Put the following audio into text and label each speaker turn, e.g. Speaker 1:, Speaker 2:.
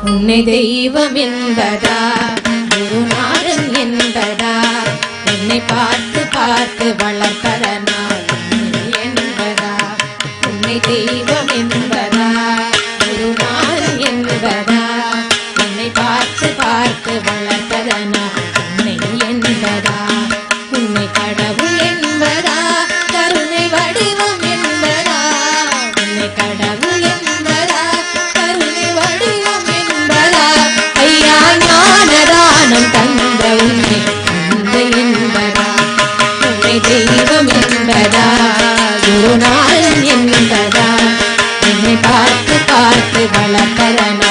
Speaker 1: உன்னை தெய்வம் என்பதா குருநாதன் என்பதா உன்னை பார்த்து பார்த்து வளர்ப்பதனா என்பதா உன்னை தெய்வம் என்பதா குருநாதன் என்பதா உன்னை பார்த்து பார்த்து வளர்ப்பதனா உன்னை என்பதா உன்னை கடவுள் என்பதா கருணை வடிவம் என்பதா உன்னை கடவுள் என்பதா கருணை வடிவம் என்பதா ஐயா ஞானதானம் தந்த உன்னை தந்தை என்பதா உன்னை தெய்வம் என்பதா குருநாதன் என்பதா உன்னை பார்த்து பார்த்து வளர்ப்பதனா